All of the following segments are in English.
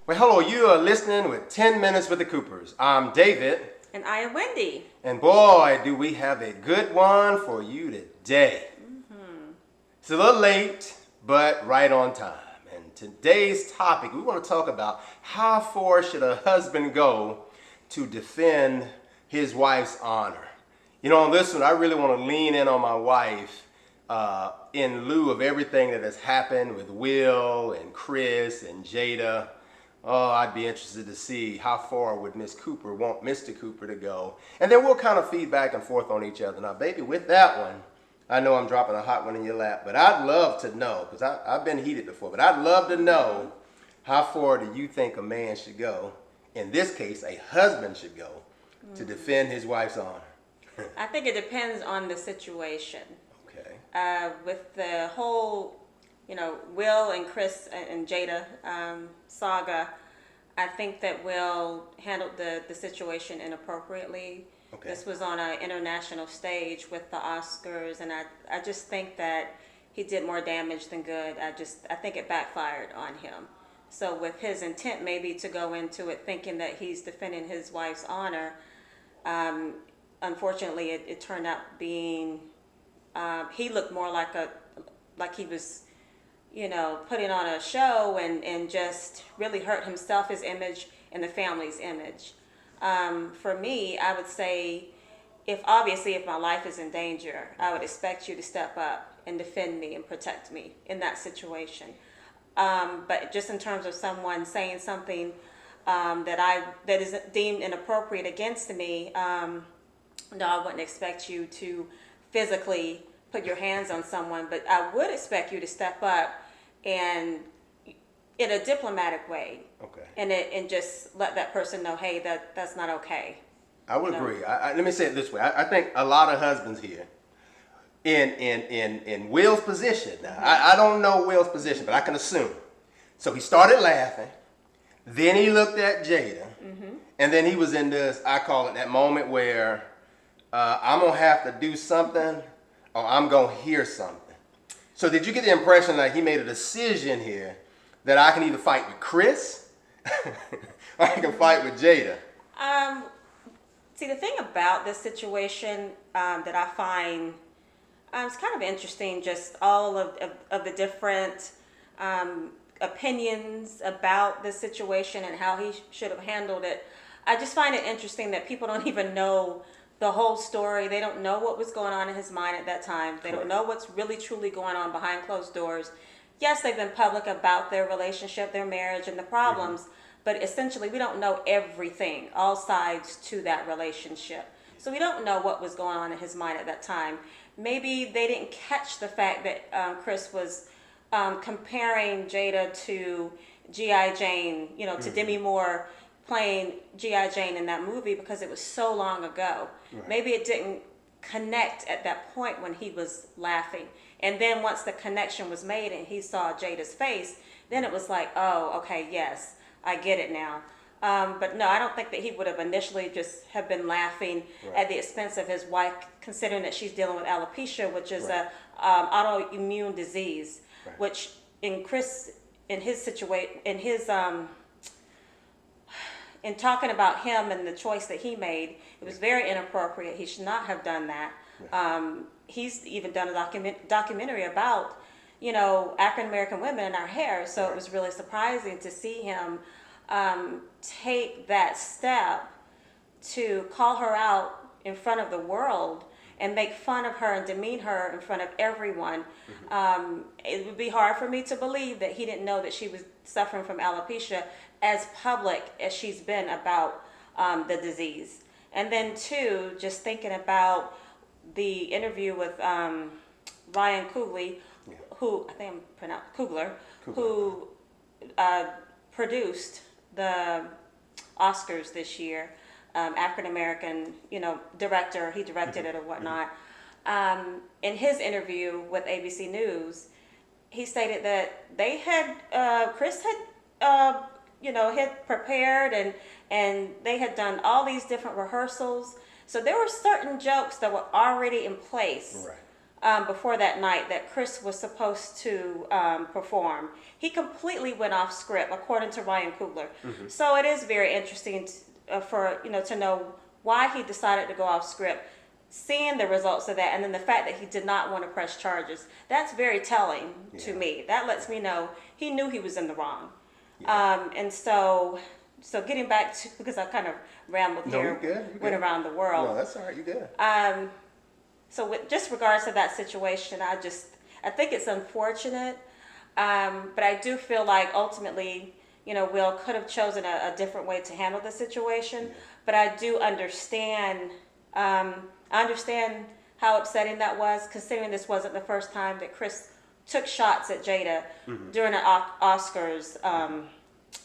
Well, hello, you are listening with 10 Minutes with the Coopers. I'm David. And I am Wendy. And boy, do we have a good one for you today. It's a little late, but right on time. And today's topic, we want to talk about how far should a husband go to defend his wife's honor. You know, on this one, I really want to lean in on my wife in lieu of everything that has happened with Will and Chris and Jada. Oh, I'd be interested to see how far would Miss Cooper want Mr. Cooper to go. And then we'll kind of feed back and forth on each other. Now, baby, with that one, I know I'm dropping a hot one in your lap, but I'd love to know, because I've been heated before, but I'd love to know how far do you think a man should go, in this case, a husband should go, to defend his wife's honor? I think it depends on the situation. Okay. With the whole, Will and Chris and Jada saga, I think that Will handled the situation inappropriately. Okay. This was on an international stage with the Oscars, and I just think that he did more damage than good. I think it backfired on him. So with his intent maybe to go into it thinking that he's defending his wife's honor, unfortunately it turned out being, he looked more like he was, putting on a show and just really hurt himself, his image, and the family's image. For me, I would say, if my life is in danger, I would expect you to step up and defend me and protect me in that situation. But just in terms of someone saying something that is deemed inappropriate against me, no, I wouldn't expect you to physically put your hands on someone, but I would expect you to step up and in a diplomatic way. Okay. And just let that person know, hey, that's not okay. I would agree. Let me say it this way. I think a lot of husbands here, in Will's position, now, I don't know Will's position, but I can assume. So he started laughing, then he looked at Jada, and then he was in this, I call it that moment where I'm going to have to do something or I'm going to hear something. So did you get the impression that he made a decision here that I can either fight with Chris or I can fight with Jada? See, the thing about this situation that I find it's kind of interesting, just all of the different opinions about this situation and how he should have handled it. I just find it interesting that people don't even know the whole story. They don't know what was going on in his mind at that time. They don't know what's really truly going on behind closed doors. Yes, they've been public about their relationship, their marriage, and the problems, but essentially we don't know everything, all sides to that relationship. So we don't know what was going on in his mind at that time. Maybe they didn't catch the fact that Chris was comparing Jada to G.I. Jane, to Demi Moore playing G.I. Jane in that movie because it was so long ago. Right. Maybe it didn't connect at that point when he was laughing. And then once the connection was made and he saw Jada's face, then it was like, oh, okay, yes, I get it now. But no, I don't think that he would have initially just have been laughing at the expense of his wife, considering that she's dealing with alopecia, which is a autoimmune disease, which in Chris, in his situation, in talking about him and the choice that he made, it was very inappropriate. He should not have done that. He's even done a documentary about, African American women and our hair. So it was really surprising to see him take that step to call her out in front of the world and make fun of her and demean her in front of everyone. It would be hard for me to believe that he didn't know that she was suffering from alopecia, as public as she's been about the disease. And then two, just thinking about the interview with Ryan Coogler, who I think I'm pronouncing Coogler, who produced the Oscars this year. African American, director. He directed it or whatnot. In his interview with ABC News, he stated that they had Chris had had prepared and they had done all these different rehearsals. So there were certain jokes that were already in place before that night that Chris was supposed to perform. He completely went off script, according to Ryan Coogler. So it is very interesting for to know why he decided to go off script. Seeing the results of that, and then the fact that he did not want to press charges, that's very telling to me. That lets me know he knew he was in the wrong. And so getting back to, because I kind of rambled here, you're good. went around the world. No, that's all right. You're good. So with just regards to that situation, I think it's unfortunate, but I do feel like ultimately, Will could have chosen a different way to handle the situation. But I do understand. I understand how upsetting that was, considering this wasn't the first time that Chris took shots at Jada during an Oscars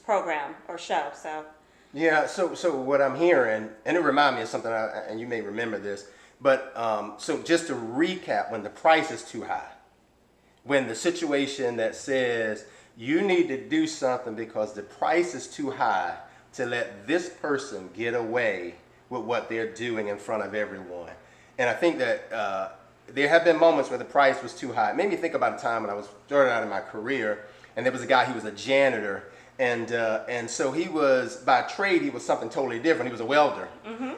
program or show. So. Yeah. So what I'm hearing, and it reminded me of something, and you may remember this, but so just to recap, when the price is too high, when the situation that says you need to do something because the price is too high to let this person get away with what they're doing in front of everyone. And I think that there have been moments where the price was too high. It made me think about a time when I was starting out in my career, and there was a guy, he was a janitor, and so he was, by trade, he was something totally different. He was a welder.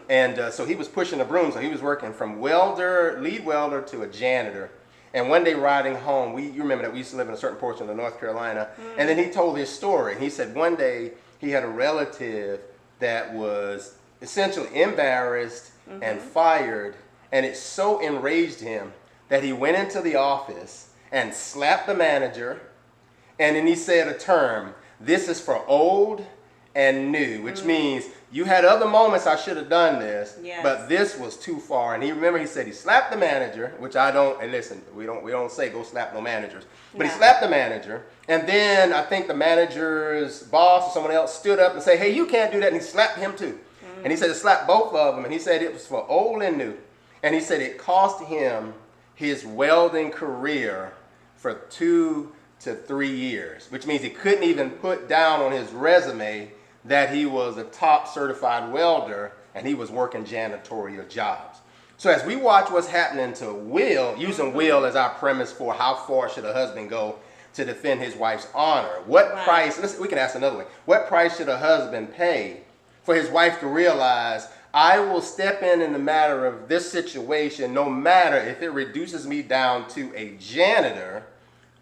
And so he was pushing a broom, so he was working from lead welder to a janitor. And one day riding home, you remember that we used to live in a certain portion of North Carolina, and then he told his story. He said one day he had a relative that was essentially embarrassed and fired, and it so enraged him that he went into the office and slapped the manager, and then he said a term, "This is for old and new," which means you had other moments I should have done this, but this was too far. And he said he slapped the manager, which I don't, and listen, we don't say go slap no managers, but he slapped the manager, and then I think the manager's boss or someone else stood up and said, "Hey, you can't do that," and he slapped him too. And he said it slapped both of them, and he said it was for old and new. And he said it cost him his welding career for 2 to 3 years, which means he couldn't even put down on his resume that he was a top certified welder and he was working janitorial jobs. So as we watch what's happening to Will, using Will as our premise for how far should a husband go to defend his wife's honor, what price, we can ask another way, what price should a husband pay for his wife to realize, I will step in the matter of this situation no matter if it reduces me down to a janitor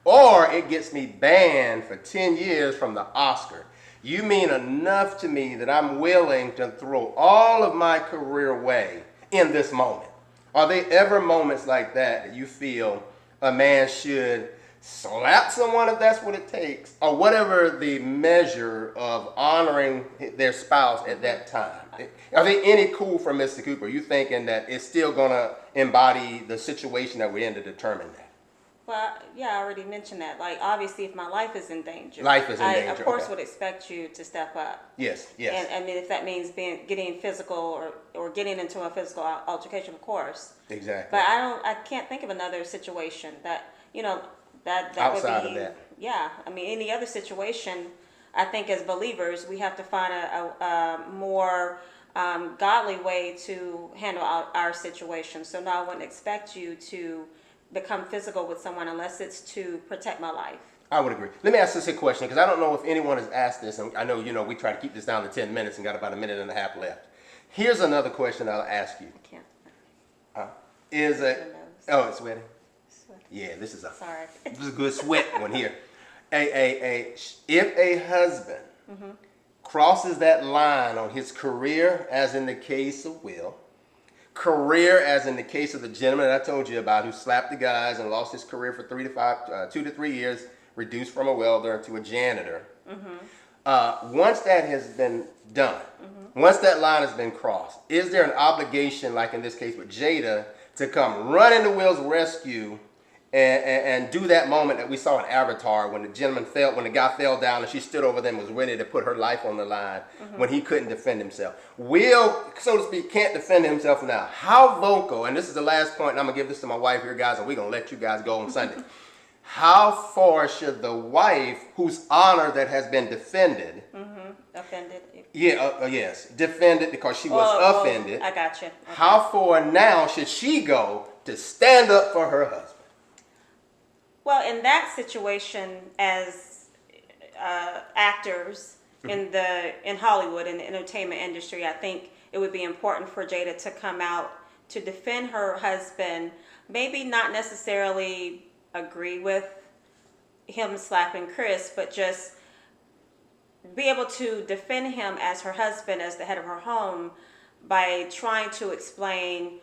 or it gets me banned for 10 years from the Oscar. You mean enough to me that I'm willing to throw all of my career away in this moment. Are there ever moments like that you feel a man should slap someone if that's what it takes, or whatever the measure of honoring their spouse at that time? Are there any cool from Mr. Cooper? You thinking that it's still going to embody the situation that we're in to determine that? Well, yeah, I already mentioned that. Like, obviously, if my life is in danger, I, of course, would expect you to step up. Yes. And I mean, if that means getting physical or getting into a physical altercation, of course. Exactly. But I can't think of another situation that that outside would be. Of that. Yeah, I mean, any other situation, I think as believers, we have to find a more godly way to handle our situation. So no, I wouldn't expect you to become physical with someone unless it's to protect my life. I would agree. Let me ask this a question, because I don't know if anyone has asked this, and I know we try to keep this down to 10 minutes and got about a minute and a half left. Here's another question I'll ask you. I can't. Oh, it's sweating? Sweat. Yeah, this is Sorry. This is a good sweat one here. If a husband crosses that line on his career, as in the case of Will, career as in the case of the gentleman that I told you about who slapped the guys and lost his career for 2 to 3 years, reduced from a welder to a janitor. Once that has been done, once that line has been crossed, is there an obligation, like in this case with Jada, to come running to Will's rescue and do that moment that we saw in Avatar when the guy fell down and she stood over them and was ready to put her life on the line when he couldn't defend himself? Will, so to speak, can't defend himself now. How vocal, and this is the last point, and I'm going to give this to my wife here, guys, and we're going to let you guys go on Sunday. How far should the wife, whose honor that has been defended, Offended? Yes, defended because she was offended. I got you. Okay. How far now should she go to stand up for her husband? Well, in that situation, as actors in Hollywood, in the entertainment industry, I think it would be important for Jada to come out to defend her husband. Maybe not necessarily agree with him slapping Chris, but just be able to defend him as her husband, as the head of her home, by trying to explain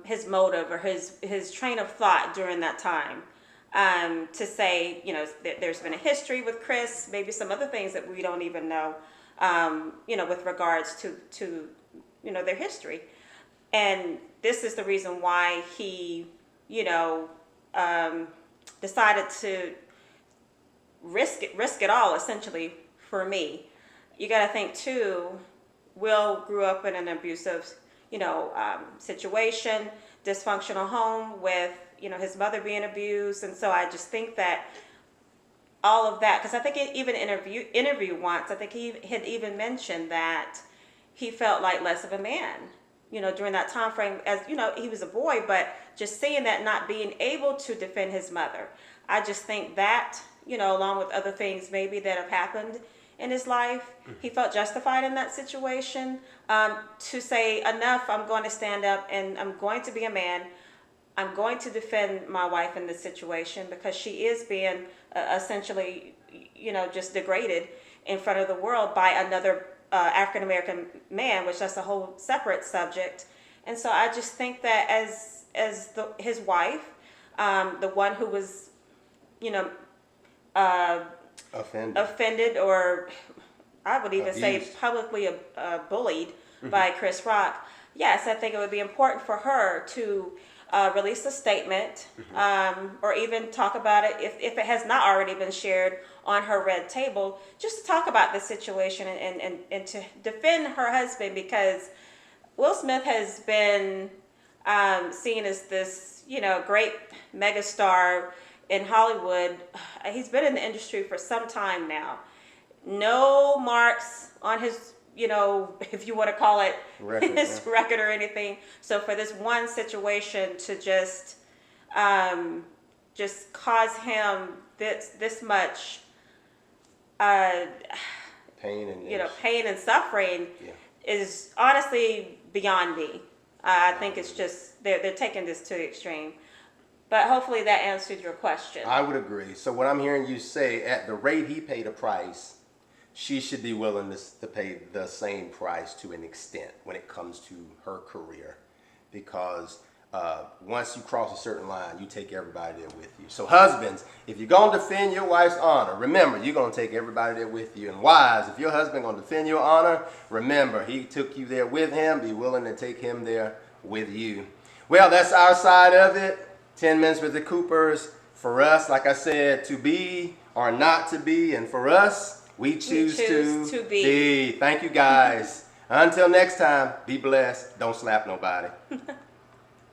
his motive or his train of thought during that time. To say, you know, there's been a history with Chris, maybe some other things that we don't even know, you know, with regards to you know, their history. And this is the reason why he, you know, decided to risk it all, essentially, for me. You got to think too, Will grew up in an abusive, you know, situation, dysfunctional home with, you know, his mother being abused. And so I just think that all of that, because I think even interview once, I think he had even mentioned that he felt like less of a man, you know, during that time frame. As you know, he was a boy, but just seeing that, not being able to defend his mother, I just think that, you know, along with other things maybe that have happened in his life, he felt justified in that situation, to say, enough, I'm going to stand up and I'm going to be a man. I'm going to defend my wife in this situation because she is being essentially, you know, just degraded in front of the world by another African American man, which that's a whole separate subject. And so I just think that his wife, the one who was, you know, offended, or I would even say publicly bullied by Chris Rock. Yes, I think it would be important for her to release a statement, or even talk about it if it has not already been shared on her red table, just to talk about the situation and to defend her husband, because Will Smith has been seen as this, you know, great megastar in Hollywood. He's been in the industry for some time now. No marks on his, you know, if you want to call it his record or anything. So for this one situation to just cause him this much pain and pain and suffering, is honestly beyond me. I think it's just they're taking this to the extreme. But hopefully that answered your question. I would agree. So what I'm hearing you say, at the rate he paid a price, she should be willing to pay the same price to an extent when it comes to her career. Because once you cross a certain line, you take everybody there with you. So husbands, if you're going to defend your wife's honor, remember, you're going to take everybody there with you. And wives, if your husband going to defend your honor, remember, he took you there with him. Be willing to take him there with you. Well, that's our side of it. 10 Minutes with the Coopers. For us, like I said, to be or not to be. And for us, we choose to be. Thank you, guys. Until next time, be blessed. Don't slap nobody.